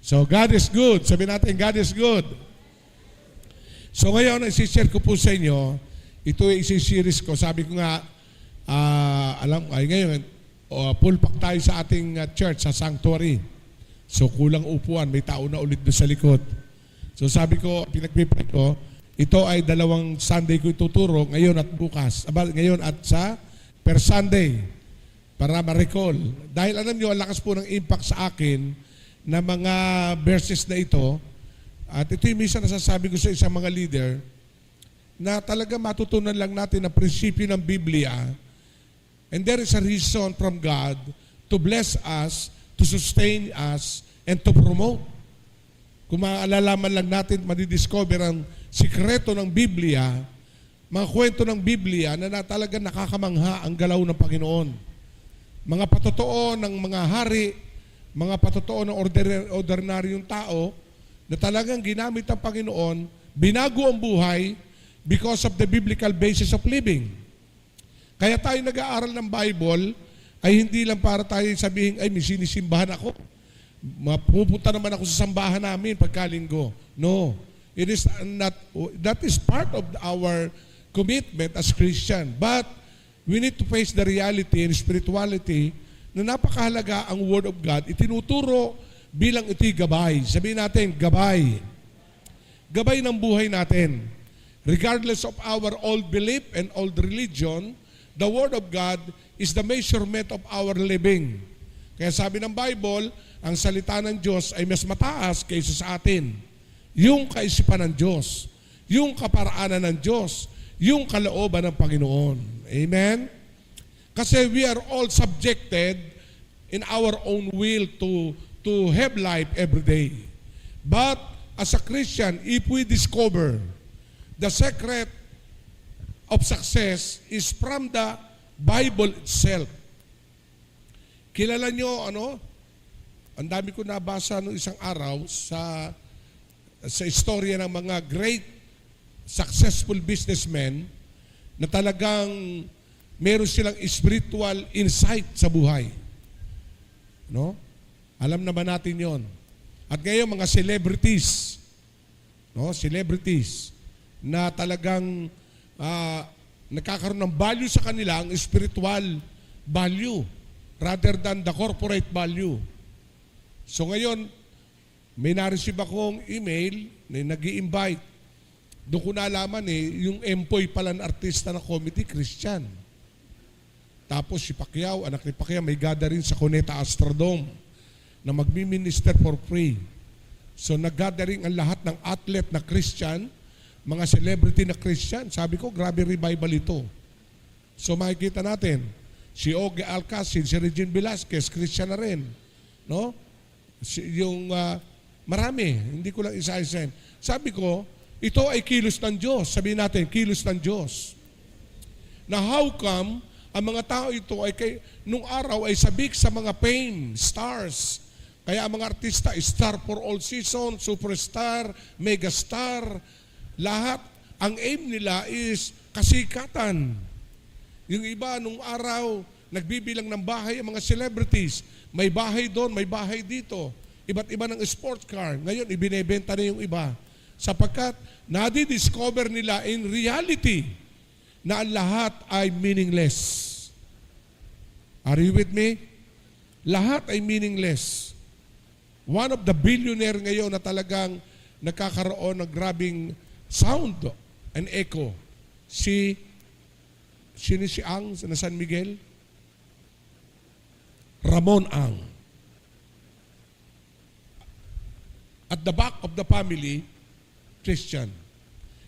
So, God is good. Sabi natin, God is good. So, ngayon, isi-share ko po sa inyo, ito ay isi-series ko. Sabi ko nga, ngayon, full pack tayo sa ating church, sa sanctuary. So, kulang upuan. May tao na ulit doon sa likod. So, sabi ko, pinagpipray ko, ito ay 2 Sunday ko ituturo, ngayon at bukas. Ngayon at sa per Sunday, para ma-recall. Dahil alam nyo, ang lakas po ng impact sa akin na mga verses na ito, at ito yung minsan nasasabi ko sa isang mga leader, na talaga matutunan lang natin na prinsipyo ng Biblia, and there is a reason from God to bless us, to sustain us, and to promote. Kung maalalaman lang natin, madidiscover ang sikreto ng Biblia, mga kwento ng Biblia na talaga nakakamangha ang galaw ng Panginoon. Mga patotoo ng mga hari, mga patotoo ng ordinaryong tao na talagang ginamit ng Panginoon, binago ang buhay because of the biblical basis of living. Kaya tayo nag-aaral ng Bible ay hindi lang para tayo sabihin, ay may sinisimbahan ako. Pupunta naman ako sa sambahan namin pagkalinggo. No. It is not, that is part of our commitment as Christian. But we need to face the reality and spirituality na napakahalaga ang Word of God, itinuturo bilang ito'y gabay. Sabihin natin, gabay. Gabay ng buhay natin. Regardless of our old belief and old religion, the Word of God is the measurement of our living. Kaya sabi ng Bible, ang salita ng Diyos ay mas mataas kaysa sa atin. Yung kaisipan ng Diyos, yung kaparaanan ng Diyos, yung kalooban ng Panginoon. Amen? Kasi we are all subjected in our own will to have life every day. But as a Christian, if we discover the secret of success is from the Bible itself. Kilala nyo, ang dami ko nabasa noong isang araw sa istorya ng mga great successful businessmen na talagang meron silang spiritual insight sa buhay. No? Alam naman natin yon. At ngayon, mga celebrities, celebrities na talagang nakakaroon ng value sa kanila, ang spiritual value rather than the corporate value. So ngayon, may na-receive akong email na nag-i-invite. Doon ko nalaman yung empoy pala ng artista ng comedy, Christian. Tapos si Pacquiao, anak ni Pacquiao, may gathering sa Cuneta Astrodome na magmi-minister for free. So nag-gathering ang lahat ng athlete na Christian, mga celebrity na Christian. Sabi ko, grabe revival ito. So makikita natin, si Ogie Alcacid, si Regine Velasquez, Christian na rin. No? Marami, hindi ko lang isa-isahin. Sabi ko, ito ay kilos ng Diyos. Sabihin natin, kilos ng Diyos. Na how come ang mga tao ito ay nung araw ay sabik sa mga fame, stars. Kaya ang mga artista, star for all season, superstar, megastar, lahat, ang aim nila is kasikatan. Yung iba nung araw, nagbibilang ng bahay ang mga celebrities. May bahay doon, may bahay dito. Iba't iba ng sports car. Ngayon, ibinebenta na yung iba. Sapagkat nadi-discover nila in reality na ang lahat ay meaningless. Are you with me? Lahat ay meaningless. One of the billionaire ngayon na talagang nakakaroon ng grabing sound and echo, si Ang na San Miguel? Ramon Ang. At the back of the family, Christian.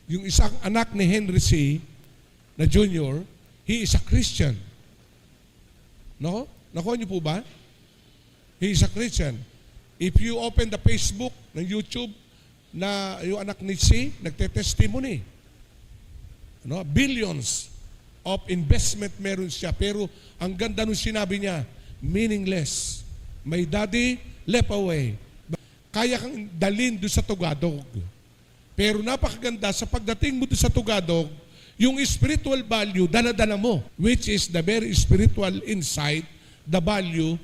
Yung isang anak ni Henry C. na Junior, he is a Christian. No? Nakuha niyo po ba? He is a Christian. If you open the Facebook, ng YouTube, na yung anak ni C, nagte-testimony. Billions of investment meron siya. Pero ang ganda nung sinabi niya, meaningless. My daddy left away. Kaya kang dalhin doon sa Tugadog. Pero napakaganda, sa pagdating mo doon sa Tugadog, yung spiritual value, dala-dala mo, which is the very spiritual insight, the value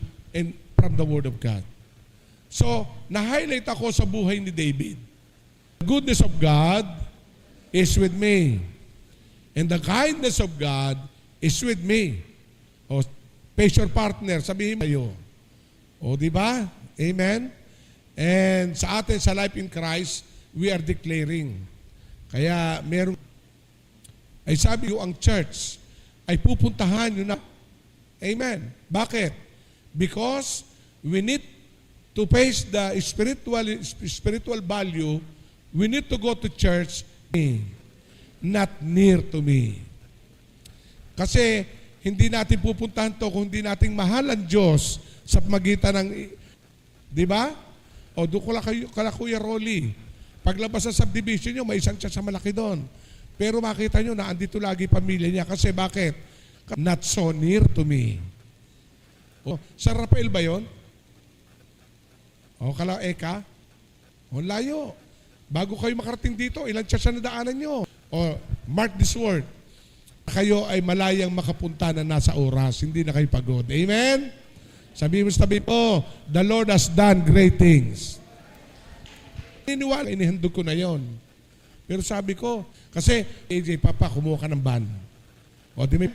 from the Word of God. So, na-highlight ako sa buhay ni David. The goodness of God is with me. And the kindness of God is with me. O, face your partner, sabihin mo kayo. O, di ba? Amen? And sa atin, sa Life in Christ, we are declaring. Kaya, meron, ay sabi ko, ang church, ay pupuntahan nyo na. Amen. Bakit? Because we need to face the spiritual value, we need to go to church, not near to me. Kasi hindi natin pupuntahan to kung hindi natin mahal ang Diyos sa magitan ng, di ba? O doon kala Kuya Rolly, paglabas sa subdivision nyo, may isang church sa malaki doon. Pero makita nyo na andito lagi pamilya niya. Kasi bakit? Not so near to me. O, San Rafael ba yun? O, kala Eka? O, layo. Bago kayo makarating dito, ilang church na nadaanan nyo? O, mark this word. Kayo ay malayang makapunta na nasa oras. Hindi na kayo pagod. Amen? Sabi mo, the Lord has done great things. Iniwala, inihandog ko na yon. Pero sabi ko, kasi, AJ, Papa, kumuha ka ng van. O, di may,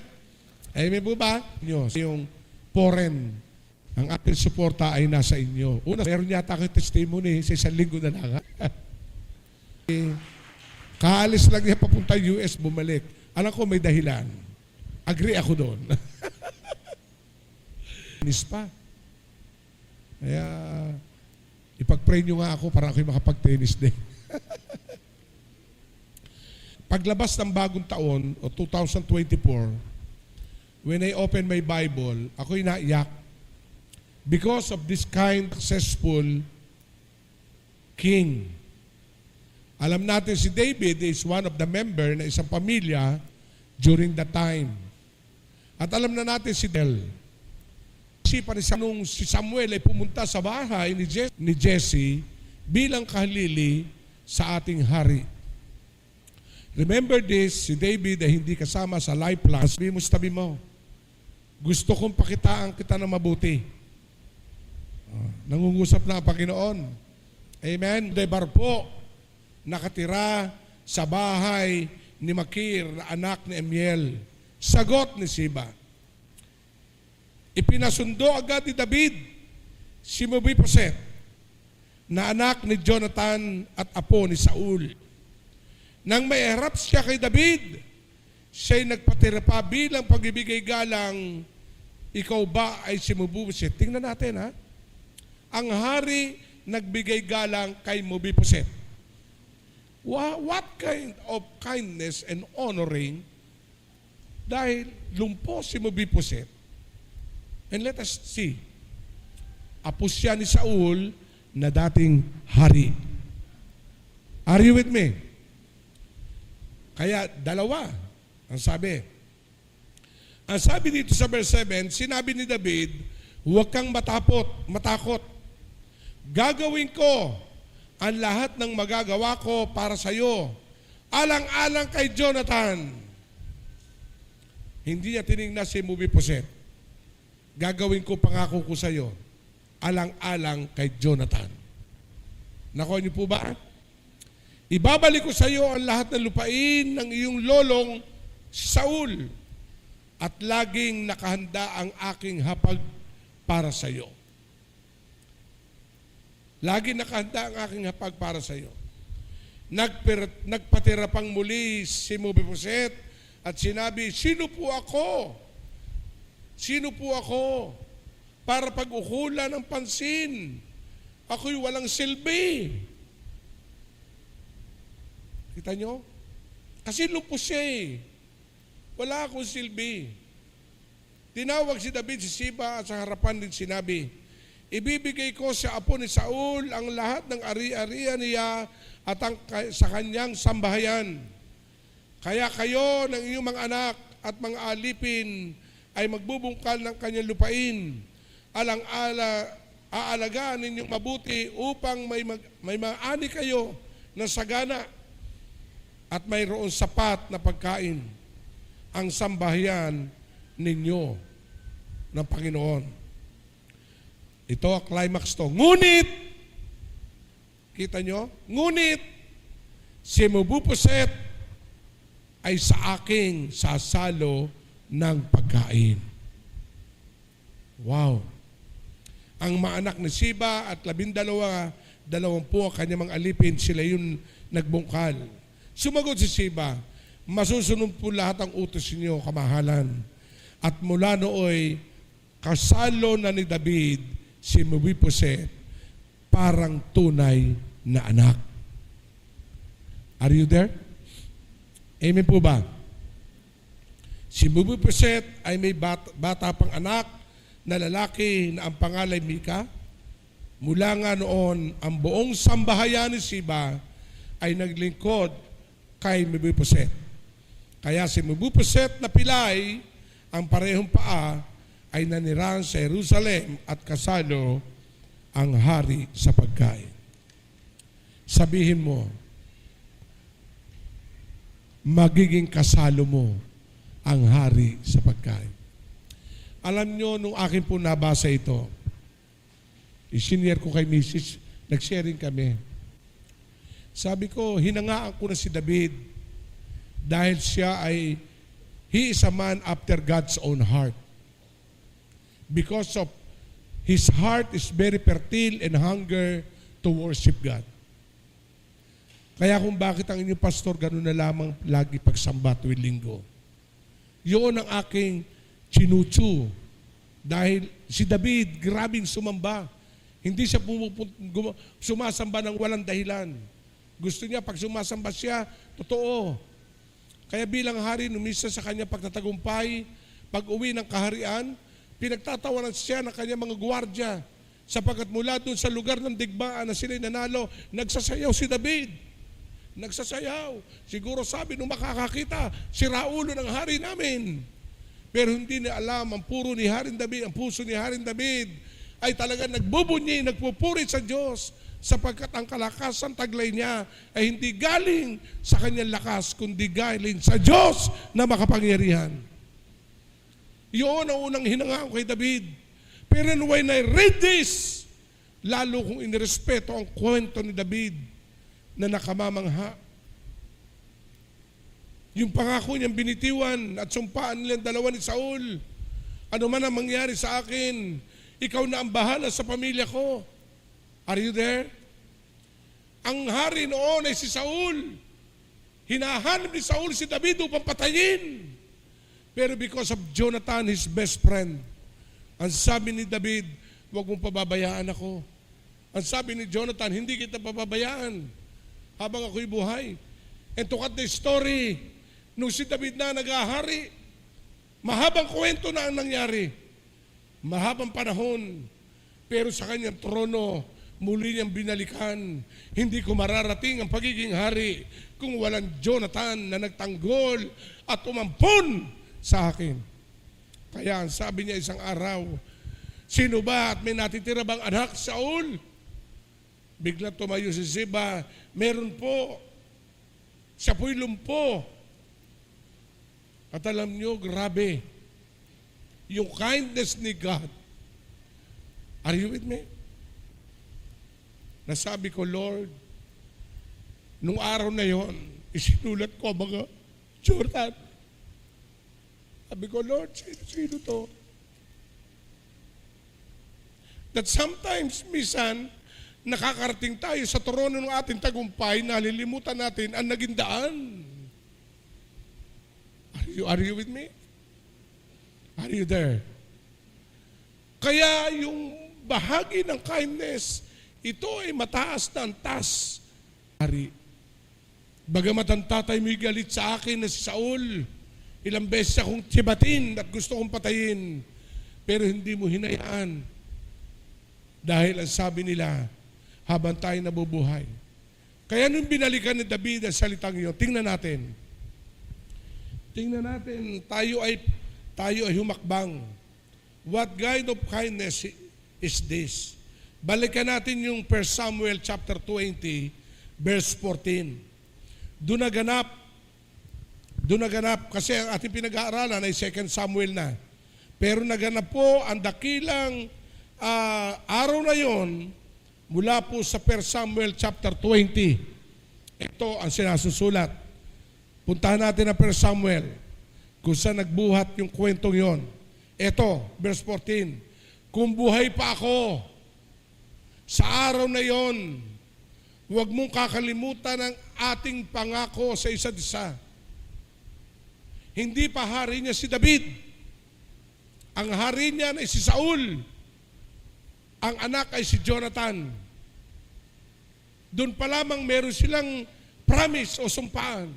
amen po ba? Yung foreign, ang ating suporta ay nasa inyo. Una, meron yata kayo testimony sa isang linggo na lang. Kaalis lang niya papunta US, bumalik. Alam ko may dahilan. Agree ako doon. Inis pa. Kaya, ipag-pray nyo nga ako para ako'y makapag-tennis din. Paglabas ng bagong taon, o 2024, when I open my Bible, ako'y naiyak. Because of this kind, successful king. Alam natin si David is one of the member na isang pamilya during that time. At alam na natin si Del. Nung si Samuel ay pumunta sa bahay ni Jesse bilang kahalili sa ating hari. Remember this, si David ay hindi kasama sa life plan. Sabi mo, tabi mo, gusto kong pakitaan kita ng mabuti. Nangungusap na ang Panginoon. Amen. Debar po, nakatira sa bahay ni Makir na anak ni Amiel. Sagot ni Siba. Ipinasundo agad ni David si Mephibosheth na anak ni Jonathan at apo ni Saul. Nang may harap siya kay David, siya'y nagpatira pa bilang pagbibigay galang, ikaw ba ay si Mephibosheth? Tingnan natin ha. Ang hari nagbigay galang kay Mephibosheth. What kind of kindness and honoring dahil lumpo si Mephibosheth. And let us see. Apo siya ni Saul na dating hari. Are you with me? Kaya dalawa ang sabi. Ang sabi dito sa verse 7, sinabi ni David, huwag kang matakot. Gagawin ko ang lahat ng magagawa ko para sa iyo. Alang-alang kay Jonathan. Hindi niya tinignan si Mephibosheth. Gagawin ko pangako ko sa iyo. Alang-alang kay Jonathan. Nakuha niyo po ba? Ibabalik ko sa iyo ang lahat ng lupain ng iyong lolong Saul at laging nakahanda ang aking hapag para sa iyo. Laging nakahanda ang aking hapag para sa iyo. Nagpatira pang muli si Mephibosheth at sinabi, sino po ako? Sino po ako para pag-ukulan ng pansin? Ako'y walang silbi. Kita nyo? Kasi lupos siya eh. Wala akong silbi. Tinawag si David si Siba at sa harapan din sinabi, ibibigay ko sa apo ni Saul ang lahat ng ari-arian niya at sa kanyang sambahayan. Kaya kayo ng inyong mga anak at mga alipin ay magbubungkal ng kanyang lupain. Aalagaan ninyong mabuti upang may maani kayo ng sagana at mayroon sapat na pagkain ang sambahayan ninyo ng Panginoon. Ito ang climax to. Ngunit, Kita nyo? Ngunit, si Mebuboset ay sa aking sasalo ng pagkain. Wow! Ang mga anak ni Siba at 12 ang kanyang mga alipin, sila yung nagbungkal. Sumagot si Siba, masusunod po lahat ang utos ninyo, kamahalan. At mula nooy, kasalo na ni David si Mebuboset, parang tunay na anak. Are you there? Amen po ba? Si Mebuboset ay may bata pang anak na lalaki na ang pangalan Mika. Mula nga noon, ang buong sambahayan ni Siba ay naglingkod kay Mebuboset. Kaya si Mebuboset na pilay, ang parehong paa ay nanirahan sa Jerusalem at kasalo ang hari sa pagkain. Sabihin mo, magiging kasalo mo ang hari sa pagkain. Alam nyo, nung akin po nabasa ito, isinare ko kay Mrs., nag-sharing kami. Sabi ko, hinangaan ko na si David dahil he is a man after God's own heart. Because of his heart is very fertile and hunger to worship God. Kaya kung bakit ang inyong pastor gano'n na lamang lagi pagsamba tuwing linggo. Yun ang aking chinutsu. Dahil si David, grabing sumamba. Hindi siya sumasamba ng walang dahilan. Gusto niya, pag sumasamba siya, totoo. Kaya bilang hari, numisa sa kanya pagtatagumpay, pag uwi ng kaharian, pinagtatawanan siya ng kanyang mga gwardiya. Sapagkat mula doon sa lugar ng digmaan na sila'y nanalo, nagsasayaw si David. Nagsasayaw. Siguro sabi nung makakakita, sira ulo ng hari namin. Pero hindi niya alam, ang puso ni Haring David ay talaga nagbubunyi, nagpupuri sa Diyos sapagkat ang kalakasan taglay niya ay hindi galing sa kanyang lakas, kundi galing sa Diyos na makapangyarihan. Yun ang unang hinangaan kay David. Pero when I read this, lalo kong inirespeto ang kwento ni David na nakamamangha. Yung pangako niyang binitiwan at sumpaan nilang dalawa ni Saul, ano man ang mangyari sa akin, ikaw na ang bahala sa pamilya ko. Are you there? Ang hari noon ay si Saul. Hinahanap ni Saul si David upang patayin. Pero because of Jonathan, his best friend, ang sabi ni David, huwag mong pababayaan ako. Ang sabi ni Jonathan, hindi kita pababayaan habang ako'y buhay. And to cut the story, nung si David na nag-ahari, mahabang kwento na ang nangyari. Mahabang panahon, pero sa kanyang trono, muli niyang binalikan. Hindi ko mararating ang pagiging hari kung walang Jonathan na nagtanggol at umampon sa akin. Kaya ang sabi niya isang araw, sino ba at may natitira bang anak, Saul? Bigla tumayo si Ziba, meron po. Siya po'y lumpo. At alam niyo, grabe, yung kindness ni God. Are you with me? Nasabi ko, Lord, nung araw na yon, isinulat ko mga Jordan. Sabi ko, Lord, sino to? That sometimes, minsan, nakakarating tayo sa trono ng ating tagumpay, nalilimutan natin ang naging daan. Are you with me? Are you there? Kaya yung bahagi ng kindness, ito ay mataas na antas. Hari, bagamat ang tatay mo'y galit sa akin na si Saul, ilang beses akong tibatin at gusto kong patayin, pero hindi mo hinayaan. Dahil ang sabi nila, habang tayo nabubuhay. Kaya nung binalikan ni David ang salitang iyon, tingnan natin, tayo ay humakbang. What kind of kindness is this? Balikan natin yung 1 Samuel chapter 20, verse 14. Doon naganap, kasi ang ating pinag-aaralan ay 2 Samuel na. Pero naganap po ang dakilang araw na yon Mula po sa 1 Samuel chapter 20. Ito ang sinasusulat. Puntahan natin ang 1 Samuel kung saan nagbuhat yung kwentong yon. Ito, verse 14. Kung buhay pa ako sa araw na yon, huwag mong kakalimutan ang ating pangako sa isa't isa. Hindi pa hari niya si David. Ang hari niya ay si Saul. Ang anak ay si Jonathan. Doon pa lamang meron silang promise o sumpaan.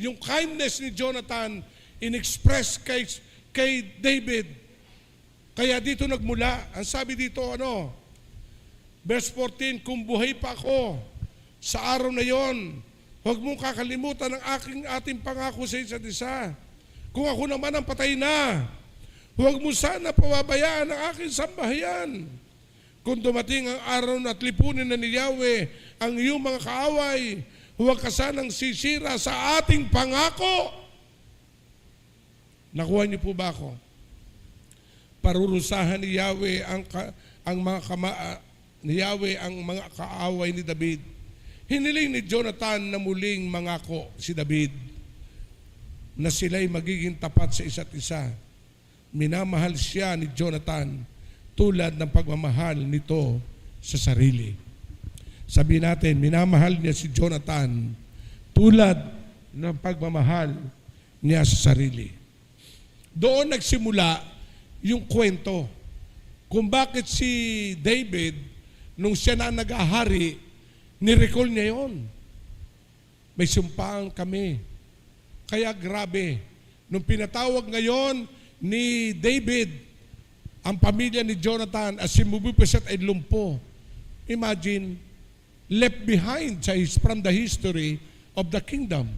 Yung kindness ni Jonathan in-express kay David. Kaya dito nagmula, ang sabi dito verse 14, kung buhay pa ako sa araw na yon, huwag mong kakalimutan ang ating pangako sa isa't isa. Kung ako naman ang patay na, huwag mo sana pababayaan ang aking sambahayan. Kung dumating ang araw na at lipunin na ni Yahweh ang iyong mga kaaway, huwag ka sanang sisira sa ating pangako. Nakuha niyo po ba ako? Parurusahan ni Yahweh ang mga kaaway ni David. Hiniling ni Jonathan na muling mangako si David na sila'y magiging tapat sa isa't isa. Minamahal siya ni Jonathan tulad ng pagmamahal nito sa sarili. Sabihin natin, minamahal niya si Jonathan tulad ng pagmamahal niya sa sarili. Doon nagsimula yung kwento kung bakit si David, nung siya na nag-ahari, nirecall niya yon. May sumpaan kami. Kaya grabe, nung pinatawag ngayon ni David ang pamilya ni Jonathan as si Mephibosheth ay lumpo. Imagine, left behind from the history of the kingdom.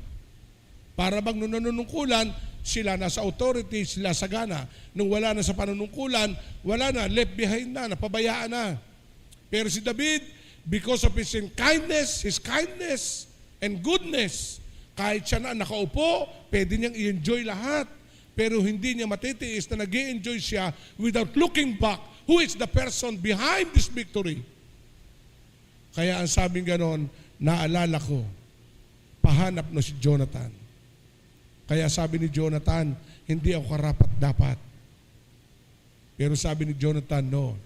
Para bang nung nanunungkulan, sila nasa authority, sila sagana. Nung wala na sa panunungkulan, wala na, left behind na, napabayaan na. Pero si David, because of his kindness and goodness, kahit siya na nakaupo, pwede niyang i-enjoy lahat. Pero hindi niya matitiis na nag-i-enjoy siya without looking back. Who is the person behind this victory? Kaya ang sabing ganon, naalala ko, pahanap na si Jonathan. Kaya sabi ni Jonathan, hindi ako karapat-dapat. Pero sabi ni Jonathan, no.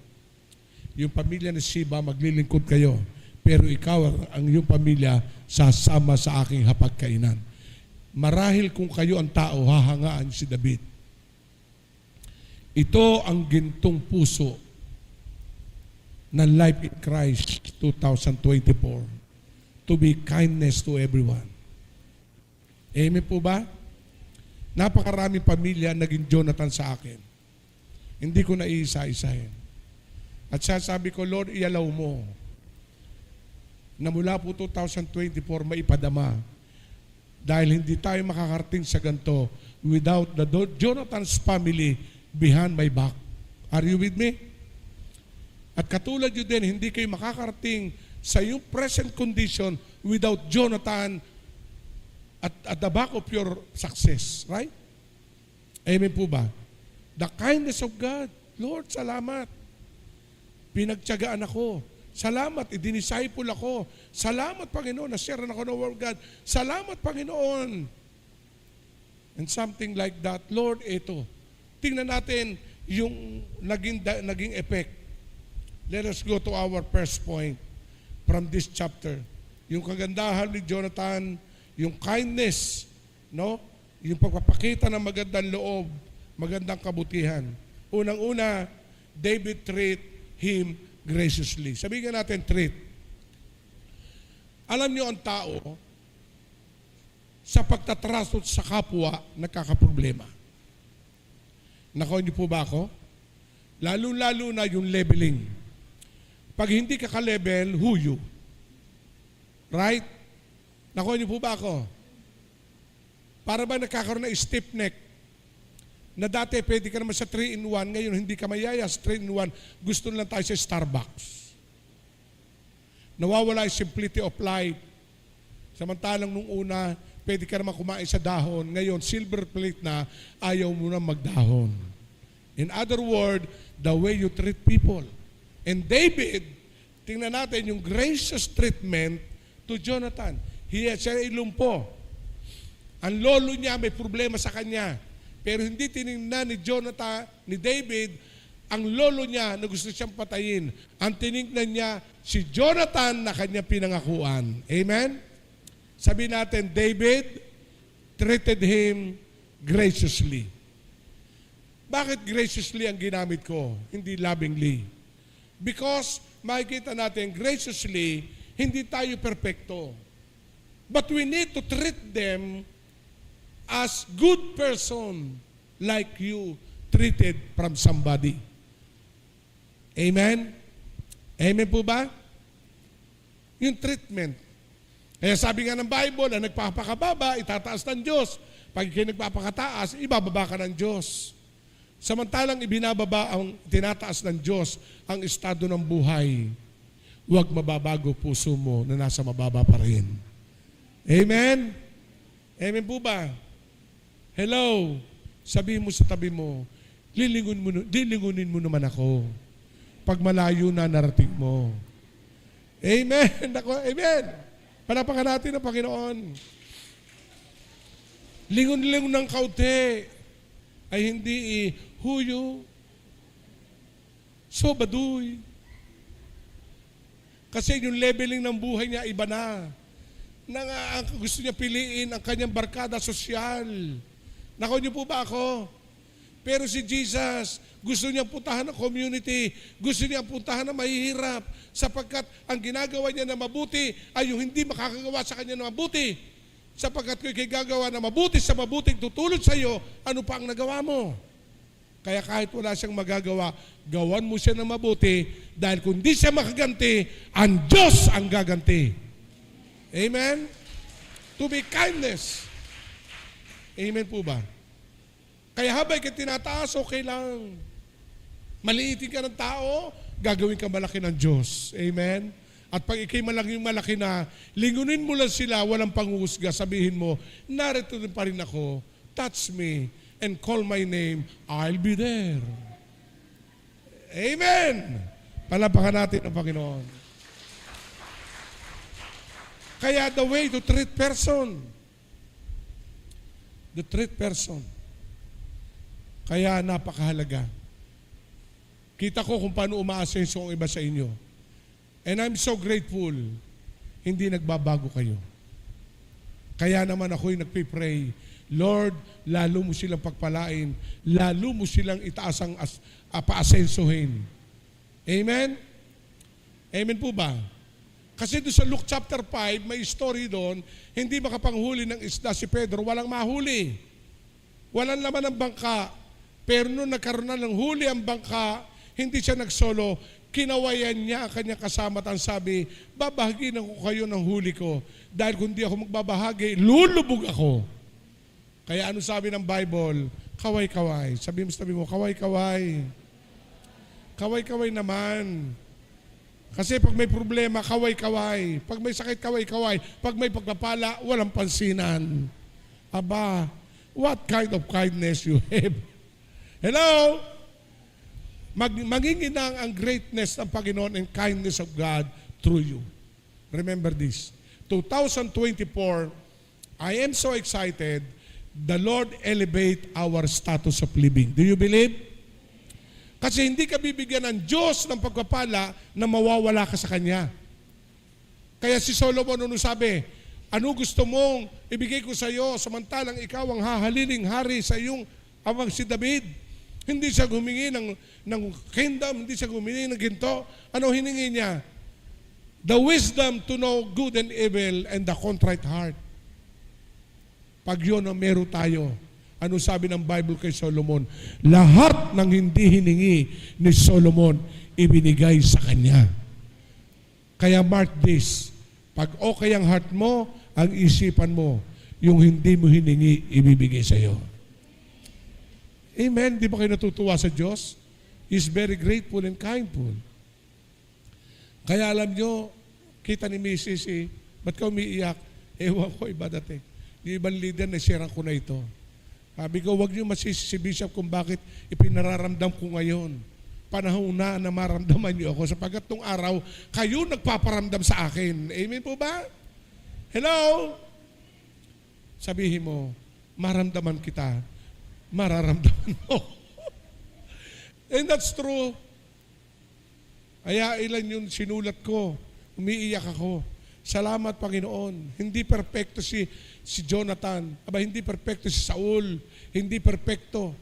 Yung pamilya ni Siba, maglilingkod kayo. Pero ikaw, ang iyong pamilya, sasama sa aking hapagkainan. Marahil kung kayo ang tao, hahangaan si David. Ito ang gintong puso ng Life in Christ 2024. To be kindness to everyone. Amen po ba? Napakaraming pamilya naging Jonathan sa akin. Hindi ko na iisa-isahin. At sabi ko, Lord, ialaw mo na mula po 2024 maipadama dahil hindi tayo makakarating sa ganito without the Jonathan's family behind my back. Are you with me? At katulad yun din, hindi kayo makakarating sa yung present condition without Jonathan at the back of your success. Right? Amen po ba? The kindness of God. Lord, salamat. Pinagtiyagaan ako. Salamat, i-disciple ako. Salamat, Panginoon, na-share ako ng Word of God. Salamat, Panginoon. And something like that, Lord, ito. Tingnan natin yung naging effect. Let us go to our first point from this chapter. Yung kagandahan ni Jonathan, yung kindness, no? Yung pagpapakita ng magandang loob, magandang kabutihan. Unang-una, David treat him graciously. Sabihin natin, treat. Alam niyo ang tao, sa pagtatraso sa kapwa, nagkakaproblema. Nakuha niyo po ba ako? Lalo-lalo na yung leveling. Pag hindi ka ka-level, who you? Right? Nakuha niyo po ba ako? Para ba nagkakaroon na stiff neck? Na dati pwede ka naman sa 3-in-1, ngayon hindi ka mayayas, 3-in-1, gusto lang tayo sa Starbucks. Nawawala yung simplicity of life. Samantalang nung una, pwede ka naman kumain sa dahon. Ngayon, silver plate na, ayaw mo na magdahon. In other words, the way you treat people. And David tingnan natin yung gracious treatment to Jonathan. Siya ay lumpo. Ang lolo niya may problema sa kanya. Pero hindi tinignan ni Jonathan, ni David, ang lolo niya na gusto siyang patayin. Ang tinignan niya, si Jonathan na kanya pinangakuan. Amen? Sabi natin, David treated him graciously. Bakit graciously ang ginamit ko? Hindi lovingly. Because makikita natin, graciously, hindi tayo perpekto. But we need to treat them as good person like you treated from somebody. Amen? Amen po ba? Yung treatment. Kaya sabi nga ng Bible, na nagpapakababa, itataas ng Diyos. Pag kayo nagpapakataas, ibababa ka ng Diyos. Samantalang ibinababa ang tinataas ng Diyos ang estado ng buhay. Huwag mababago puso mo na nasa mababa pa rin. Amen? Amen po ba? Hello? Sabihin mo sa tabi mo, lilingunin mo naman ako. Pag malayo na narating mo. Amen? Amen? Panapakan natin ang Panginoon. Lingon-lingon ng kaunti ay hindi huyo, so baduy. Kasi yung leveling ng buhay niya iba na. Ang gusto niya piliin ang kanyang barkada sosyal. Nako niyo po ba ako? Pero si Jesus, gusto niya puntahan ng community, gusto niya puntahan ng mahihirap, sapagkat ang ginagawa niya na mabuti ay yung hindi makakagawa sa kanya na mabuti. Sapagkat kung ikay gagawa na mabuti sa mabuting tutulot sa iyo, ano pa ang nagawa mo? Kaya kahit wala siyang magagawa, gawan mo siya ng mabuti dahil kung di siya makaganti, ang Diyos ang gaganti. Amen? To be kindness. Amen po ba? Kaya habang ka tinataas, okay lang. Maliitin ka ng tao, gagawin ka malaki ng Diyos. Amen? At pag ikay malaki na, lingunin mo lang sila, walang panghusga, sabihin mo, narito din pa rin ako, touch me, and call my name, I'll be there. Amen! Palapakan natin ang Panginoon. Kaya the way to treat person, kaya napakahalaga. Kita ko kung paano umaasenso ang iba sa inyo. And I'm so grateful, hindi nagbabago kayo. Kaya naman ako'y nagpipray, Lord, lalo mo silang pagpalain, lalo mo silang itaas ang paasensohin. Amen? Amen po ba? Kasi doon sa Luke chapter 5, may story doon, hindi makapanghuli ng isda si Pedro, walang mahuli. Walang laman ng bangka. Pero nung nagkaroon na ng huli ang bangka, hindi siya nagsolo, kinawayan niya ang kanyang kasama at ang sabi, babahaginan ko kayo ng huli ko. Dahil kung di ako magbabahagi, lulubog ako. Kaya ano sabi ng Bible? Kaway-kaway. Sabi mo, kaway-kaway. Kaway-kaway naman. Kasi pag may problema, kaway-kaway. Pag may sakit, kaway-kaway. Pag may pagpapala, walang pansinan. Aba, what kind of kindness you have? Hello? Manginginang ang greatness ng Panginoon and kindness of God through you. Remember this. 2024, I am so excited. The Lord elevate our status of living. Do you believe? Kasi hindi ka bibigyan ng Diyos ng pagpapala na mawawala ka sa Kanya. Kaya si Solomon ano sabi, ano gusto mong ibigay ko sa iyo samantalang ikaw ang hahaliling hari sa iyong amang si David? Hindi siya humingi ng kingdom, hindi siya humingi ng ginto. Ano hiningi niya? The wisdom to know good and evil and the contrite heart. Pag yun ang meron tayo, ano sabi ng Bible kay Solomon? Lahat ng hindi hiningi ni Solomon, ibinigay sa kanya. Kaya mark this, pag okay ang heart mo, ang isipan mo, yung hindi mo hiningi, ibibigay sa iyo. Amen? Di ba kayo natutuwa sa Diyos? He's very grateful and kindful. Kaya alam nyo, kita ni Mrs. ba't ka umiiyak? Ewan ko, iba dati. Yung ibang leader, nasirang ko na ito. Sabi ko, huwag niyo masisi si Bishop kung bakit ipinararamdam ko ngayon. panahon na maramdaman niyo ako sapagkat nung araw, kayo nagpaparamdam sa akin. Amen po ba? Hello? Sabihin mo, maramdaman kita, mararamdaman mo. And that's true. Kaya ilan yung sinulat ko, umiiyak ako. Salamat, Panginoon. Hindi perpekto si Jonathan. Hindi perpekto si Saul. Hindi perpekto.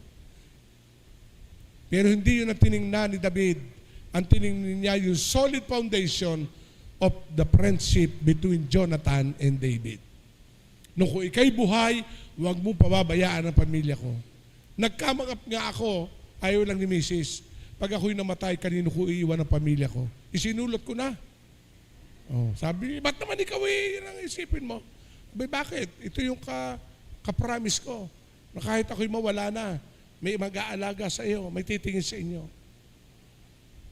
Pero hindi yun ang tiningnan ni David. Ang tiningnan niya yung solid foundation of the friendship between Jonathan and David. Nung kung ikay buhay, huwag mo pababayaan ang pamilya ko. Nagkamangap nga ako, ayaw lang ni Mrs. Pag ako'y namatay, kanino ko iiwan ang pamilya ko? Isinulot ko na. Sabi, ba't naman ikaw yun ang isipin mo? Bakit? Ito yung ka-promise ko. Na kahit ako'y mawala na, may mag-aalaga sa iyo, may titingin sa inyo.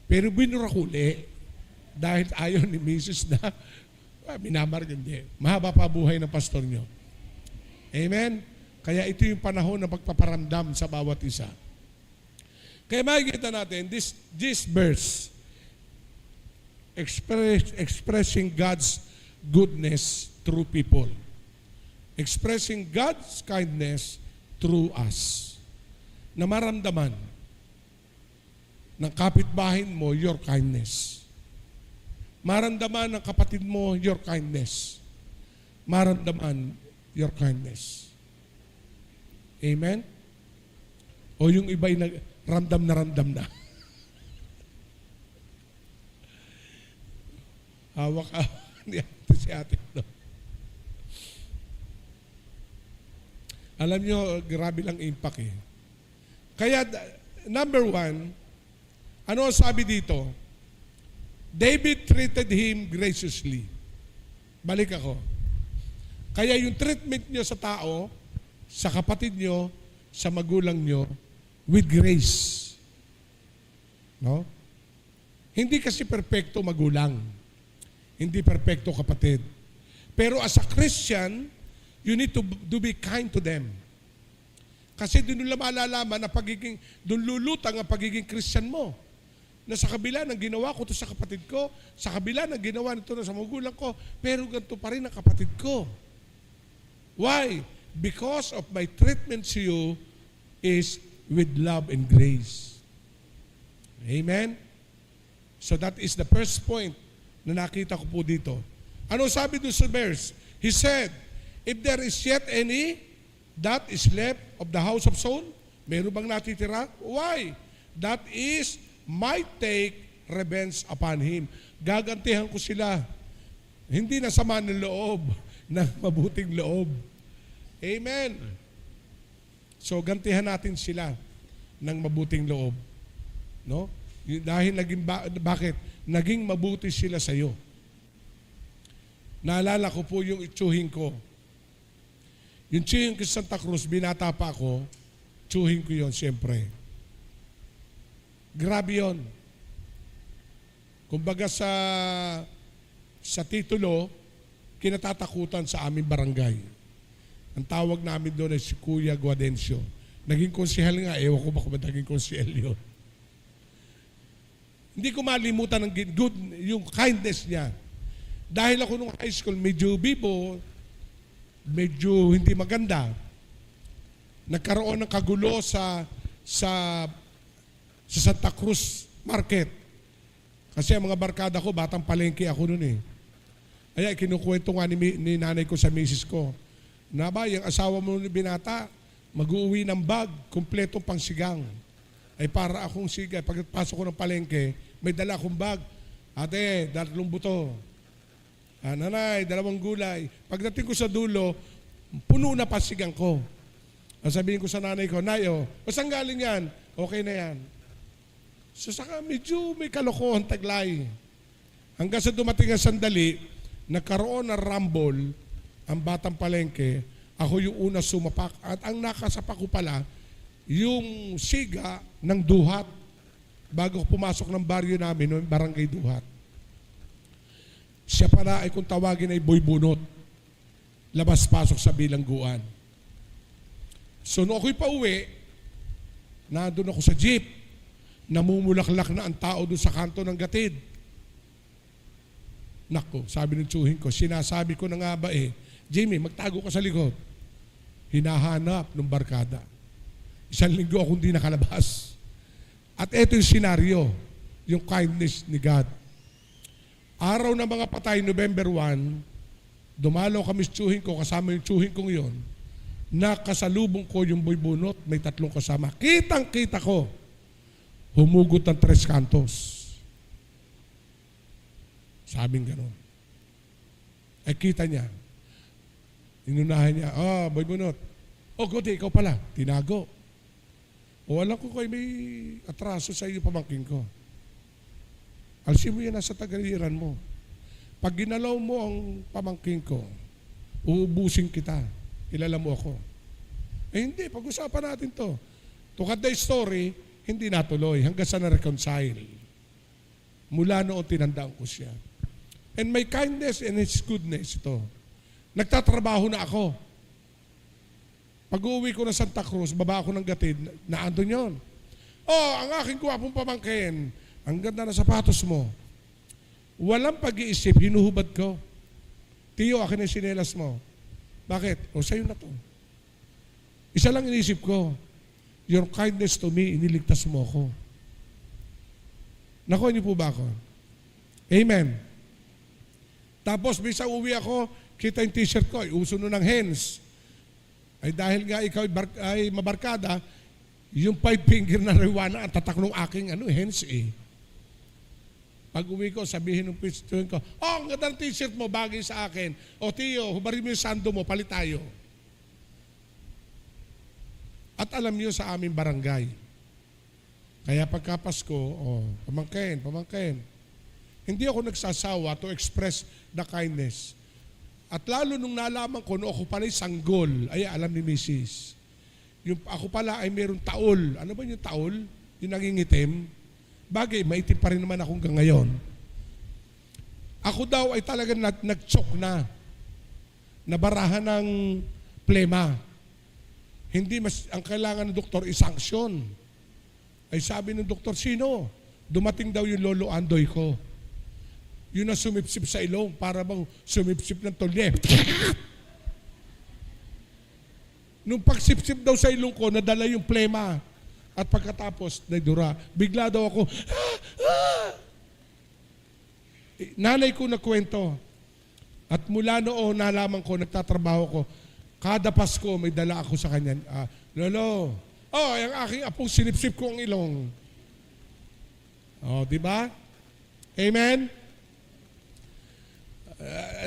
Pero binurakuli dahil ayaw ni Mrs. na minamargandi. Mahaba pa buhay ng pastor nyo. Amen? Kaya ito yung panahon ng pagpaparamdam sa bawat isa. Kaya makikita natin, this verse, expressing God's goodness through people. Expressing God's kindness through us. Na maramdaman ng kapitbahay mo your kindness. Maramdaman ng kapatid mo your kindness. Maramdaman your kindness. Amen? O yung iba'y ramdam na. Hawak niya si ate. No? Alam nyo, grabe lang impact eh. Kaya, number one, ano ang sabi dito? David treated him graciously. Balik ako. Kaya yung treatment nyo sa tao, sa kapatid nyo, sa magulang nyo, with grace. No? Hindi kasi perpekto magulang. Hindi perpekto kapatid. Pero as a Christian, you need to be kind to them. Kasi doon nila malalaman na doon lulutang ang pagiging Christian mo. Na sa kabila ng ginawa ko to sa kapatid ko, sa kabila ng ginawa nito sa magulang ko, pero ganito pa rin ang kapatid ko. Why? Because of my treatment to you is with love and grace. Amen? So that is the first point na nakita ko po dito. Ano sabi doon sa verse? He said, if there is yet any that is left of the house of Saul, meron bang natitira? Why? That is might take revenge upon him. Gagantihan ko sila. Hindi na sama ng loob, ng mabuting loob. Amen. So, gantihan natin sila ng mabuting loob. No? Dahil bakit? Naging mabuti sila sa iyo. Naalala ko po yung itsuhin ko. Yung tsuhin ko sa Santa Cruz, binata pa ako, tsuhin ko yun, siyempre. Grabe yun. Kumbaga sa titulo, kinatatakutan sa aming barangay. Ang tawag namin doon ay si Kuya Guadencio. Naging konsehal nga, ewan ko ba kung naging konsehal yun. Hindi ko malimutan ng good, yung kindness niya. Dahil ako nung high school, medyo bibo, medyo hindi maganda. Nagkaroon ng kagulo sa Santa Cruz Market. Kasi ang mga barkada ko, batang palengke ako noon eh. Kaya kinukwento nga ni nanay ko sa misis ko, Naba, yung asawa mo ni binata, mag-uwi ng bag, kumpletong pangsigang. Ay para akong siga. Pagpasok ko ng palengke, may dala akong bag. Ate, 3 buto. Nanay, 2 gulay. Pagdating ko sa dulo, puno na pasigang ko. Sabihin ko sa nanay ko, Nayo, saan galing yan? Okay na yan. So saka medyo may kalokohan taglay. Hanggang sa dumating ang sandali, nagkaroon ng rumble, ang batang palengke, ako yung una sumapak. At ang nakasapak ko pala, yung siga ng Duhat. Bago pumasok ng baryo namin, no, barangay Duhat. Siya pala ay kung tawagin ay Boy Bunot. Labas-pasok sa bilangguan. So noong ako'y pauwi, nandun ako sa jeep. namumulaklak na ang tao doon sa kanto ng gatid. Nako, sabi ng tsuhin ko, sinasabi ko na nga ba Jimmy, magtago ka sa likod. Hinahanap ng barkada. 1 linggo akong di nakalabas. At ito yung senaryo, yung kindness ni God. Araw ng mga patay, November 1, dumalaw kami sa tsuhin ko, kasama yung tsuhin kong yon. Nakasalubong ko yung boy bunot, may 3 kasama. Kitang-kita ko, humugot ng 3 kantos. Sabing gano'n. Ay kita niya. Inunahan niya, boy bunot. Goti, ikaw pala. Tinago. Alam ko kayo may atraso sa iyo pamangkin ko. Alsin mo yan nasa tagaliran mo. Pag ginalaw mo ang pamangkin ko, uubusin kita. Kilala mo ako. Hindi, pag-usapan natin to. To cut the story, hindi natuloy hanggang sa na-reconcile. Mula noon tinandaan ko siya. And my kindness and His goodness ito. Nagtatrabaho na ako. Pag-uwi ko na Santa Cruz, baba ako ng gatid, naandun yun. Ang aking guwapong pamangkin, ang ganda na sapatos mo. Walang pag-iisip, hinuhubad ko. Tiyo, akin ang sinelas mo. Bakit? Sa'yo na to. Isa lang inisip ko, your kindness to me, iniligtas mo ako. Nakuha niyo po ba ako? Amen. Tapos, bisa uwi ako, kita yung t-shirt ko, uso nun ng hens. Ay dahil nga ikaw ay mabarkada, yung 5-finger na rewana ang tatak ng aking hens Pag uwi ko, sabihin ng pistuhin ko, ang ganda ng t-shirt mo, bagay sa akin. Tiyo, hubarin mo yung sando mo, palit tayo. At alam niyo sa aming barangay, kaya pagka Pasko, pamangkin. Hindi ako nagsasawa to express the kindness. At lalo nung nalaman ko, ako pala ay sanggol, ay alam ni Mrs. Yung ako pala ay mayroong taol. Ano ba yung taol? Yung nangingitim. Bagay, maitim pa rin naman ako hanggang ngayon. Ako daw ay talagang nag-choke na. Nabarahan ng plema. Hindi mas, ang kailangan ng doktor is-sanction. Ay sabi ng doktor, sino? Dumating daw yung lolo Andoy ko. Yun na sumipsip sa ilong, para bang sumipsip ng tolye. Nung pagsipsip daw sa ilong ko, nadala yung plema. At pagkatapos, nagdura. Bigla daw ako, Nanay ko nagkwento. At mula noon, nalaman ko, nagtatrabaho ko, kada Pasko, may dala ako sa kanya. Lolo, yung aking apong sinipsip ko ang ilong. Di ba? Amen?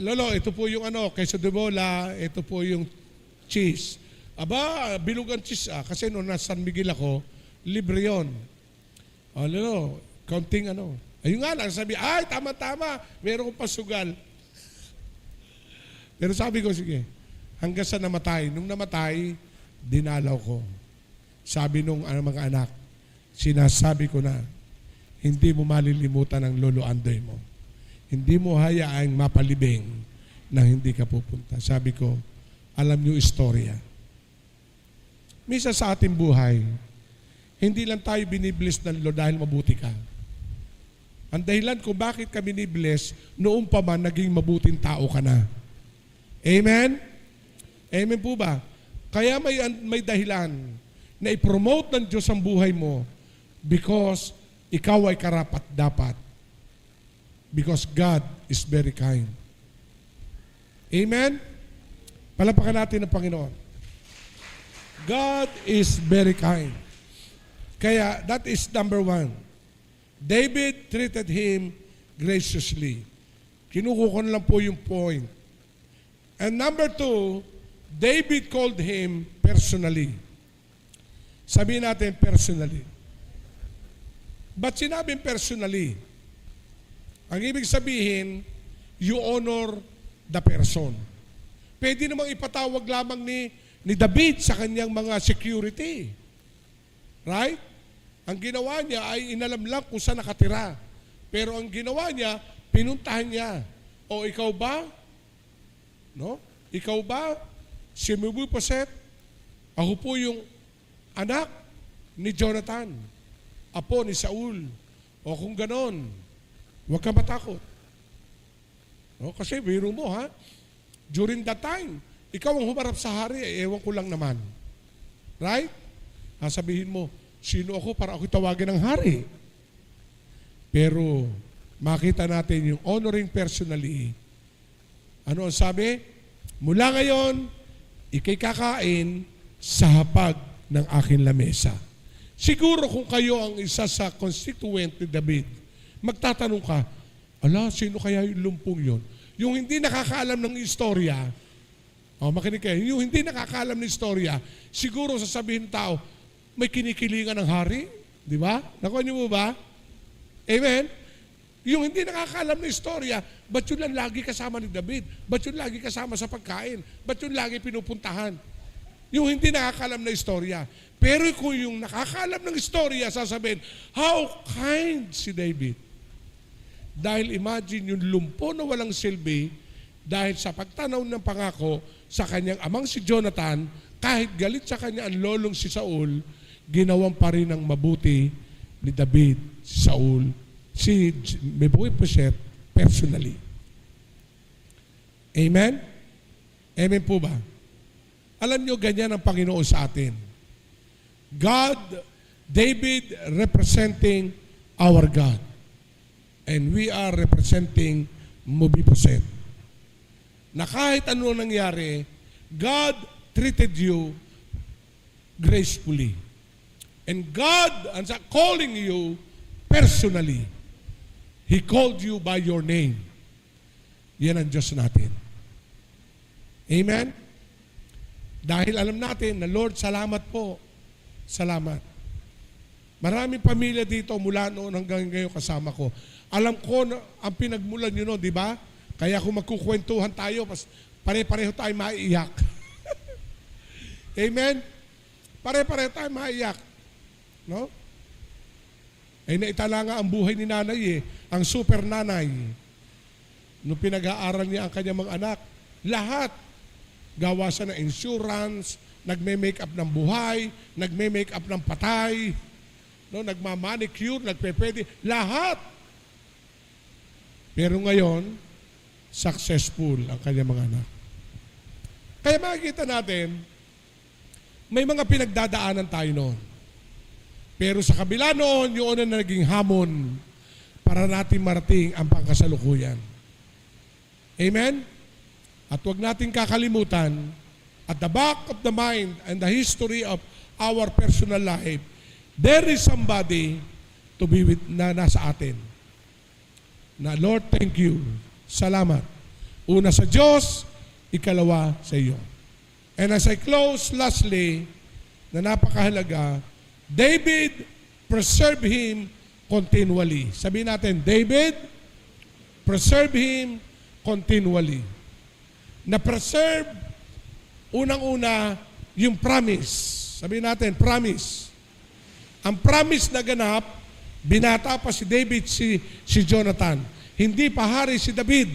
Lolo, ito po yung queso de bola, ito po yung cheese. Bilugan cheese kasi noon nasa San Miguel ako, libre yun. Lolo, kaunting Ayun nga lang, sabi, tama-tama, meron kong pasugal. Pero sabi ko, sige, hanggang sa namatay. Nung namatay, dinalaw ko. Sabi nung mga anak, sinasabi ko na, hindi mo malilimutan ang lolo Andoy mo. Hindi mo hayaang mapalibing na hindi ka pupunta. Sabi ko, alam niyo istorya. Misa sa ating buhay, hindi lang tayo binibless ng Lord dahil mabuti ka. Ang dahilan kung bakit ka binibless, noong pa man naging mabuting tao ka na. Amen? Amen po ba? Kaya may dahilan na i-promote ng Diyos ang buhay mo because ikaw ay karapat-dapat. Because God is very kind. Amen? Palapakan natin ang Panginoon. God is very kind. Kaya that is number 1. David treated him graciously. Kinukuha lang po yung point. And number 2, David called him personally. Sabihin natin personally. Ba't sinabing personally? Ang ibig sabihin, you honor the person. Pwede namang ipatawag lamang ni David sa kanyang mga security. Right? Ang ginawa niya ay inalam lang kung saan nakatira. Pero ang ginawa niya, pinuntahan niya. Ikaw ba? No? Ikaw ba? Si Mephibosheth? Ako po yung anak ni Jonathan. apo ni Saul. O kung ganon, huwag ka matakot. O, kasi biro mo ha, during that time, ikaw ang humarap sa hari, ewan ko lang naman. Right? Sabihin mo, sino ako para ako tawagin ng hari? Pero makita natin yung honoring personally. Ano ang sabi? Mula ngayon, ikay kakain sa hapag ng aking lamesa. Siguro kung kayo ang isa sa constituent ni David, magtatanong ka, ala, sino kaya yung lumpong yon? Yung hindi nakakaalam ng istorya, makinig kayo, yung hindi nakakaalam ng istorya, siguro sasabihin ng tao, may kinikilingan ng hari, di ba? Nakuha niyo mo ba? Amen? Yung hindi nakakaalam ng istorya, ba't yun lang lagi kasama ni David? Ba't yun lagi kasama sa pagkain? Ba't yun lagi pinupuntahan? Yung hindi nakakaalam ng istorya. Pero kung yung nakakaalam ng istorya, sasabihin, how kind si David. Dahil imagine yung lumpo na walang silbi, dahil sa pagtanaw ng pangako sa kanyang amang si Jonathan, kahit galit sa kanya ang lolong si Saul, ginawang pa rin ng mabuti ni David, si Saul, si Mephibosheth personally. Amen? Amen po ba? Alam nyo, ganyan ang Panginoon sa atin. God, David representing our God. And we are representing Mephibosheth. Na kahit ano nangyari, God treated you gracefully. And God, ang calling you personally, He called you by your name. Yan ang Diyos natin. Amen? Dahil alam natin na, Lord, salamat po. Salamat. Maraming pamilya dito mula noon hanggang ngayon kasama ko. Alam ko na ang pinagmulan nyo noon, di ba? Kaya kung magkukwentuhan tayo, pare-pareho tayo maiiyak. Amen? Pare-pareho tayo maiiyak. No? Naitala nga ang buhay ni nanay ang super nanay. Nung pinag-aaral niya ang kanyang mga anak, lahat gawa siya ng insurance, nagme-make up ng buhay, nagme-make up ng patay, no, nagmamanicure, nagpepedi, lahat. Pero ngayon, successful ang kanyang mga anak. Kaya makikita natin, may mga pinagdadaanan tayo noon. Pero sa kabila noon, yun na naging hamon para natin marating ang pangkasalukuyan. Amen? At huwag natin kakalimutan, at the back of the mind and the history of our personal life, there is somebody to be with na nasa atin. Na, Lord, thank you. Salamat. Una sa Diyos, ikalawa sa iyo. And as I close, lastly, na napakahalaga, David preserve him continually. Sabihin natin, David preserve him continually. Na-preserve, unang-una, yung promise. Sabihin natin, promise. Ang promise na ganap, binata pa si David, si Jonathan. Hindi pa hari si David.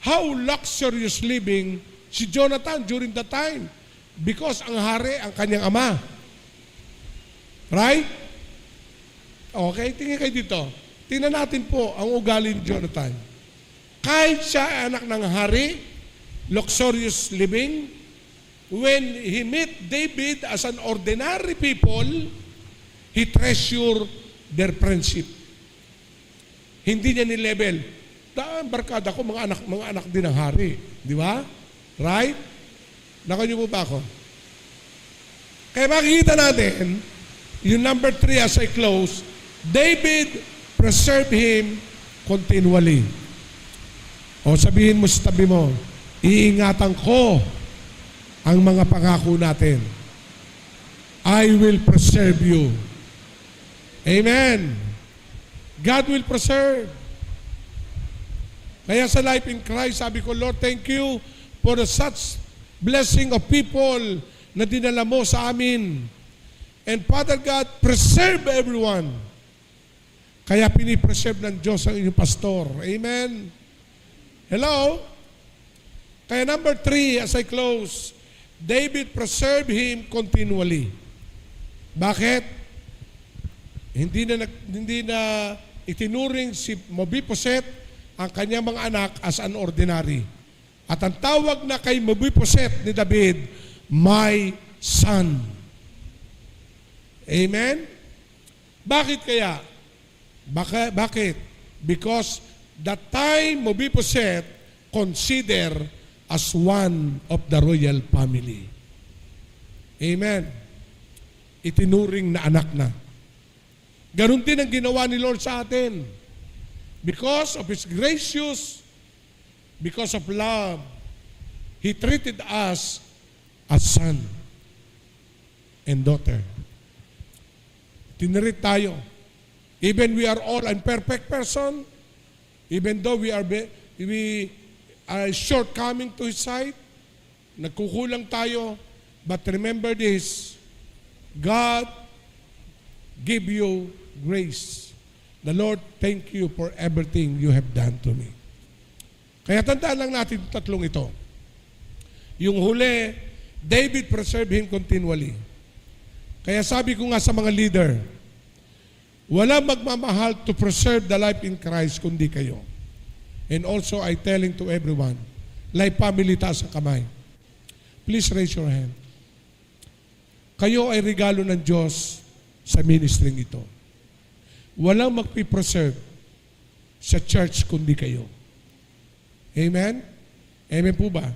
How luxurious living si Jonathan during that time. Because ang hari, ang kanyang ama. Right? Okay, tingin kayo dito. Tingnan natin po ang ugali ni Jonathan. Kahit siya anak ng hari, luxurious living, when he met David as an ordinary people, he treasured their friendship. Hindi niya ni-level. Barkada ko, mga anak din ng hari. Di ba? Right? Nakanyo po ba ako? Kaya makikita natin, yung number 3 as I close, David preserved him continually. O sabihin mo sa tabi mo, iingatan ko ang mga pangako natin. I will preserve you. Amen. God will preserve. Kaya sa Life in Christ, sabi ko, Lord, thank you for such blessing of people na dinala mo sa amin. And Father God, preserve everyone. Kaya pinipreserve ng Diyos ang inyong pastor. Amen. Hello? Kaya number 3, as I close, David preserved him continually. Bakit? Hindi na itinuring si Mephibosheth ang kanyang mga anak as an ordinary. At ang tawag na kay Mephibosheth ni David, my son. Amen? Bakit kaya? Bakit? Because that time Mephibosheth considered as one of the royal family. Amen? Itinuring na anak na. Ganon din ang ginawa ni Lord sa atin. Because of His gracious, because of love, He treated us as son and daughter. Tinirit tayo. Even we are all imperfect person, even though we are shortcoming to His sight, nagkukulang tayo, but remember this, God give you grace. The Lord, thank you for everything you have done to me. Kaya tandaan lang natin yung tatlong ito. Yung huli, David preserved him continually. Kaya sabi ko nga sa mga leader, wala magmamahal to preserve the life in Christ kundi kayo. And also, I telling to everyone, life family, taas ang kamay. Please raise your hand. Kayo ay regalo ng Diyos sa ministering ito. Walang magpipreserve sa church kundi kayo. Amen? Amen po ba?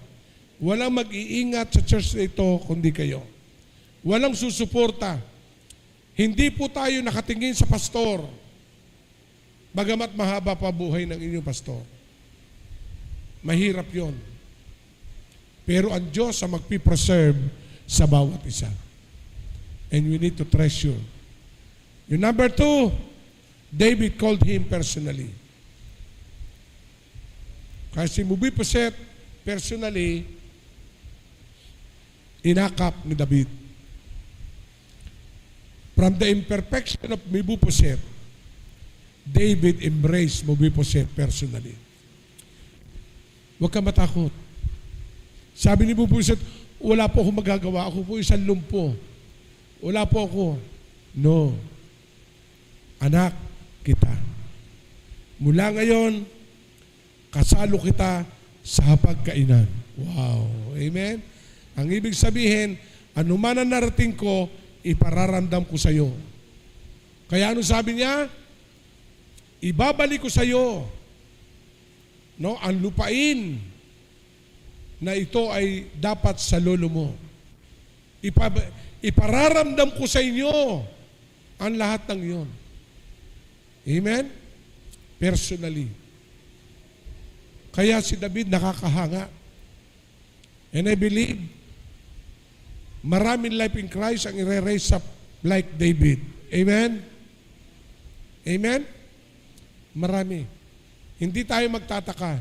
Walang mag-iingat sa church na ito kundi kayo. Walang susuporta. Hindi po tayo nakatingin sa pastor, bagamat mahaba pa buhay ng inyong pastor. Mahirap yon. Pero ang Diyos ang magpipreserve sa bawat isa. And we need to treasure. Yung number 2, David called him personally. Kasi Mephibosheth, personally, inakap ni David. From the imperfection of Mephibosheth, David embraced Mephibosheth personally. Huwag ka matakot. Sabi ni Mephibosheth, wala po akong magagawa. Ako po isang lumpo. Wala po ako. No. Anak kita. Mula ngayon, kasalo kita sa hapagkainan. Wow. Amen? Ang ibig sabihin, anuman ang narating ko, ipararamdam ko sa iyo. Kaya ano sabi niya? Ibabalik ko sa iyo, no, ang lupain na ito ay dapat sa lolo mo. Ipararamdam ko sa inyo ang lahat ng iyon. Amen? Personally. Kaya si David nakakahanga. And I believe maraming life in Christ ang i-raise up like David. Amen? Amen? Marami. Hindi tayo magtataka.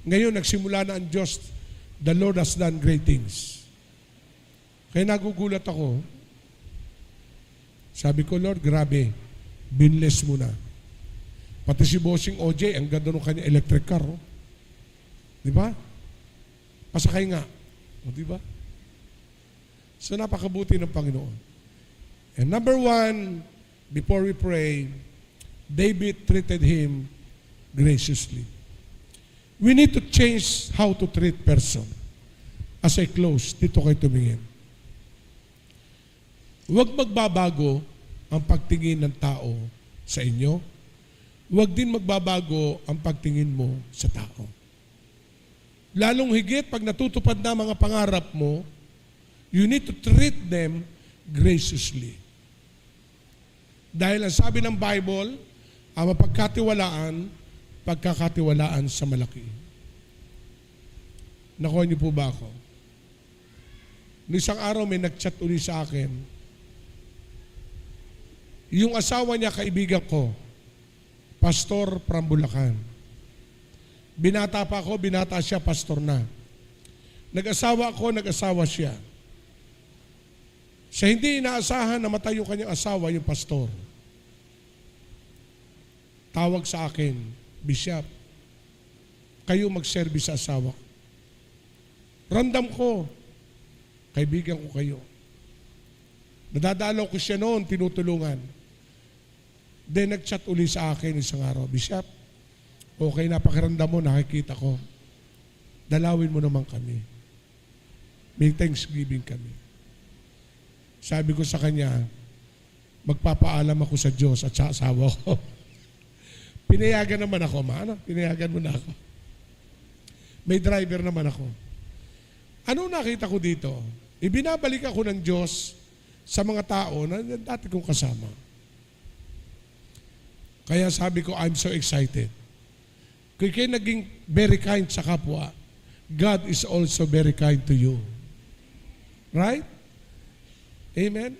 Ngayon, nagsimula na ang Diyos. The Lord has done great things. Kaya nagugulat ako. Sabi ko, Lord, grabe. Binless mo na. Pati si Bossing OJ, ang ganda ng kanya electric car. Oh. Di ba? Pasakay nga. O, di ba? So, napakabuti ng Panginoon. And number 1, before we pray, David treated him graciously. We need to change how to treat person. As I close, dito kayo tumingin. Huwag magbabago ang pagtingin ng tao sa inyo. Huwag din magbabago ang pagtingin mo sa tao. Lalong higit, pag natutupad na mga pangarap mo, you need to treat them graciously. Dahil ang sabi ng Bible, ang mapagkatiwalaan, pagkakatiwalaan sa malaki. Nakuha niyo po ba ako? Noong isang araw may nag-chat uli sa akin. Yung asawa niya, kaibigan ko, pastor from Bulacan. Binata pa ako, binata siya, pastor na. Nag-asawa ako, nag-asawa siya. Sa hindi inaasahan, namatay yung kanyang asawa, yung pastor. Tawag sa akin, Bishop, kayo mag-service sa asawa. Randam ko, kaibigan ko kayo. Nadadalaw ko siya noon, tinutulungan. Then nag-chat uli sa akin isang araw, Bishop, okay na pakiramdam mo, nakikita ko. Dalawin mo naman kami. May Thanksgiving kami. Sabi ko sa kanya, magpapaalam ako sa Diyos at sa asawa ko. Pinayagan naman ako, pinayagan mo na ako. May driver naman ako. Anong nakita ko dito? Ibinabalik ako ng Diyos sa mga tao na dati kong kasama. Kaya sabi ko, I'm so excited. Kung kayo naging very kind sa kapwa, God is also very kind to you. Right? Amen?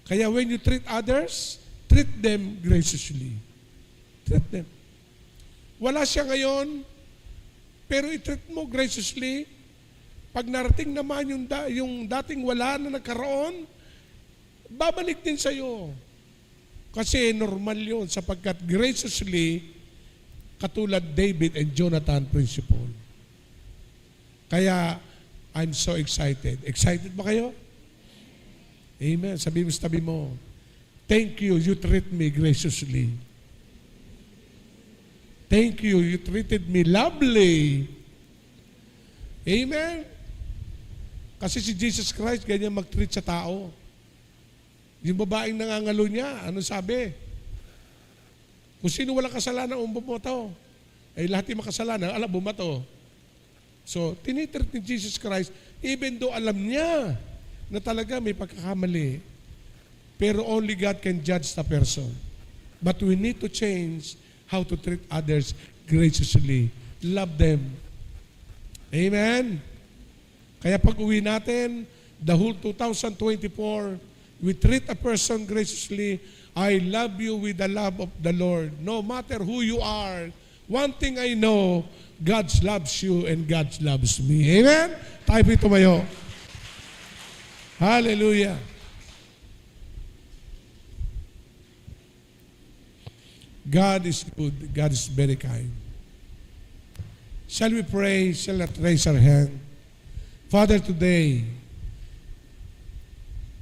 Kaya when you treat others, treat them graciously. Treat them. Wala siya ngayon, pero i-treat mo graciously. Pag narating naman yung dating wala na nagkaroon, babalik din sa'yo. Kasi normal yun sapagkat graciously, katulad David and Jonathan principle. Kaya, I'm so excited. Excited ba kayo? Amen. Sabi mo, thank you, you treat me graciously. Thank you, you treated me lovely. Amen. Kasi si Jesus Christ, ganyan mag-treat sa tao. Yung babaeng nangangalo niya, ano sabi? Kung sino walang kasalanan, bumato. Eh lahat yung makasalanan, bumato. So, tinitreat ni Jesus Christ, even though alam niya na talaga may pagkakamali. Pero only God can judge the person. But we need to change how to treat others graciously. Love them. Amen? Kaya pag uwi natin, the whole 2024, we treat a person graciously. I love you with the love of the Lord. No matter who you are, one thing I know, God loves you and God loves me. Amen? Tayo po tumayo. Hallelujah. God is good. God is very kind. Shall we pray? Shall we raise our hand? Father, today,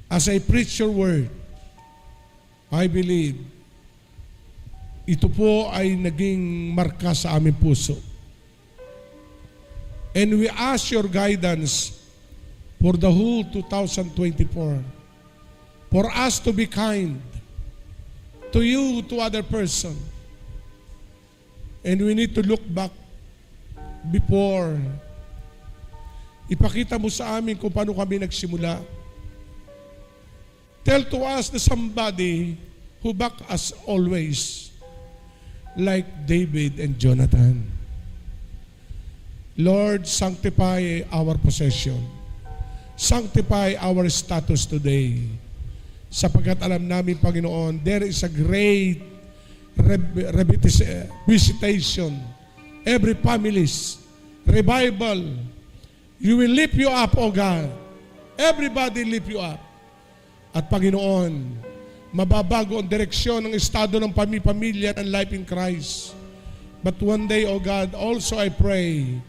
as I preach your word, I believe, ito po ay naging marka sa aming puso. And we ask your guidance for the whole 2024. For us to be kind to you, to other person. And we need to look back before. Ipakita mo sa amin kung paano kami nagsimula. Tell to us the somebody who back us always, like David and Jonathan. Lord, sanctify our possession. Sanctify our status today. Sapagkat alam namin, Panginoon, there is a great visitation. Every family's revival. You will lift you up, O God. Everybody lift you up. At Panginoon, mababago ang direksyon ng estado ng pamilya and life in Christ. But one day, O God, also I pray,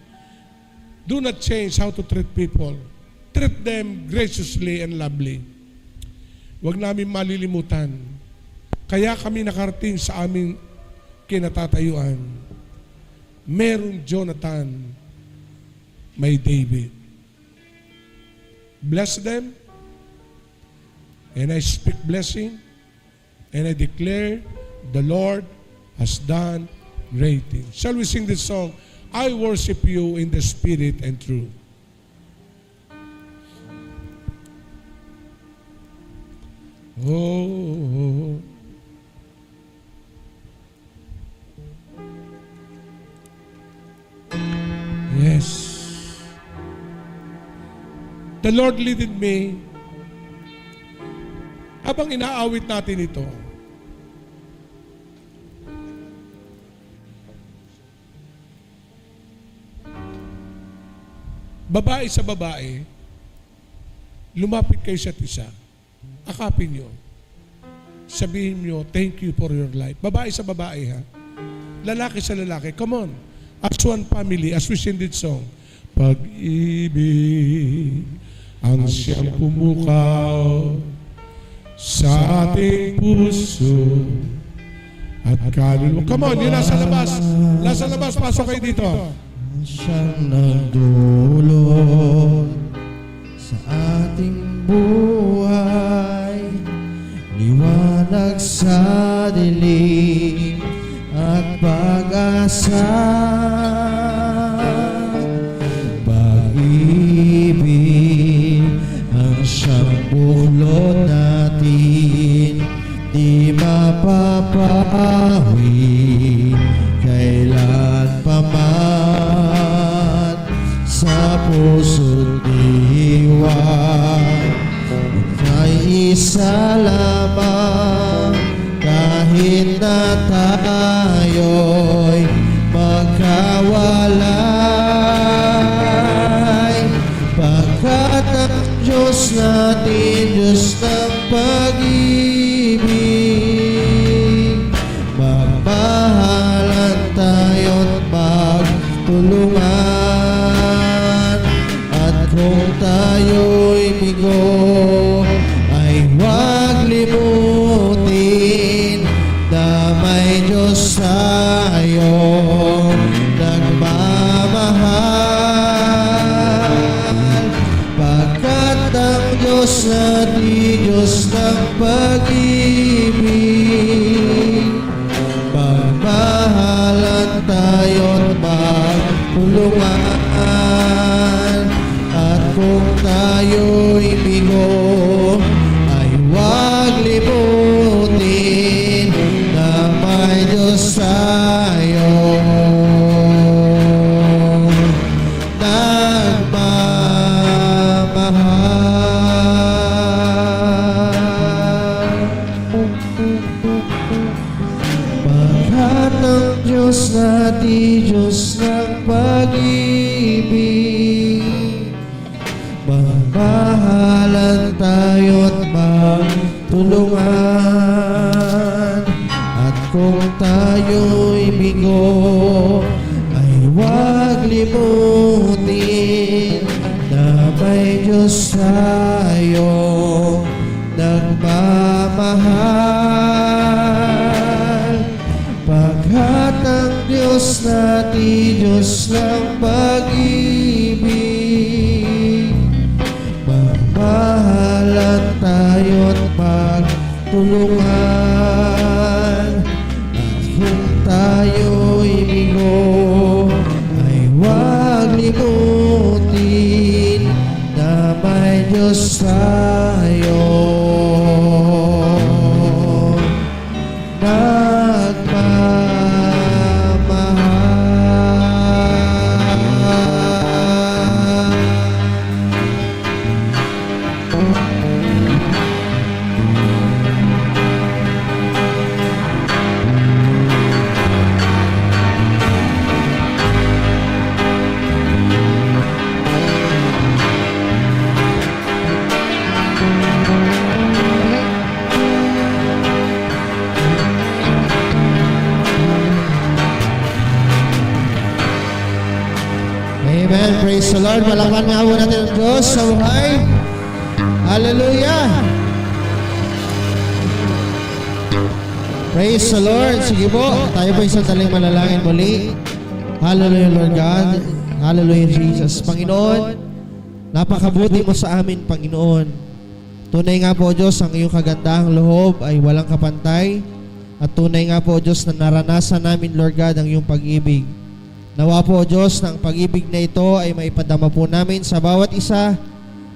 do not change how to treat people. Treat them graciously and lovely. Huwag namin malilimutan. Kaya kami nakarating sa aming kinatatayuan. Meron Jonathan, may David. Bless them. And I speak blessing, and I declare the Lord has done great things. Shall we sing this song? I worship you in the spirit and truth. Oh, yes. The Lord leaded me. Habang inaawit natin ito, babae sa babae, lumapit kayo sa isa. Akapin nyo. Sabihin nyo, thank you for your life. Babae sa babae, ha? Lalaki sa lalaki. Come on. As one family, as we sing this song. Pag-ibig ang siyang pumukaw sa ating puso at kaluluwa. Come on, yun nasa labas. Nasa labas, pasok kayo dito. Siyang nagdulot sa ating buhay, liwanag sa dilim at pag-asa. Pag-ibig ang siyang buklod natin, di mapapawi kailan pa man sa puso't diwa. May isa lamang kahit na tayo'y magkawalay, pagkat ang Diyos natin, Diyos ng pag-ibig. Magmahalan tayo't magtulungan, at kung tayo'y bigo ay huwag limutin na may Diyos tayong nagmamahal, pagkat ang Diyos natin, Diyos ng pag-ibig. Magmahalan tayo't magtulungan, at kung tayo'y bigo ay huwag limutin na may Diyos tayong nagmamahal. Pagkat ang Diyos natin, Diyos ng pag-ibig. Magmahalan tayo't magtulungan, at kung tayo'y bigo ay huwag limutin na may Diyos tayong nagmamahal. Pagkat ang Diyos natin, Diyos ng pag-ibig. Magmahalan tayo't magtulungan, at kung tayo'y bigo ay huwag limutin na may Diyos tayong Amen. Praise the Lord. Palakpan nga po natin ang Diyos sa buhay. Hallelujah. Praise the Lord. Sige po, tayo po isang taling manalangin muli. Hallelujah, Lord God. Hallelujah, Jesus. Panginoon, napakabuti mo sa amin, Panginoon. Tunay nga po, Diyos, ang iyong kagandahang loob ay walang kapantay. At tunay nga po, Diyos, na naranasan namin, Lord God, ang iyong pag-ibig. Nawa po, Diyos, na ang pag-ibig na ito ay maipadama po namin sa bawat isa.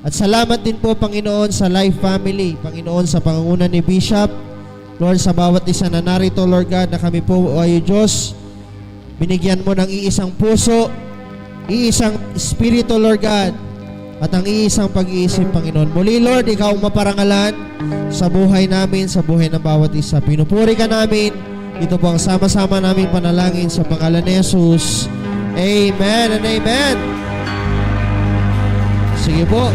At salamat din po, Panginoon, sa Life Family. Panginoon, sa pangunguna ni Bishop. Lord, sa bawat isa na narito, Lord God, na kami po ay Diyos, binigyan mo ng iisang puso, iisang espiritu, Lord God, at ang iisang pag-iisip, Panginoon. Muli, Lord, ikaw ang maparangalan sa buhay namin, sa buhay ng bawat isa. Pinupuri ka namin. Ito po ang sama-sama naming panalangin sa pangalan ni Jesus. Amen and amen. Sige po.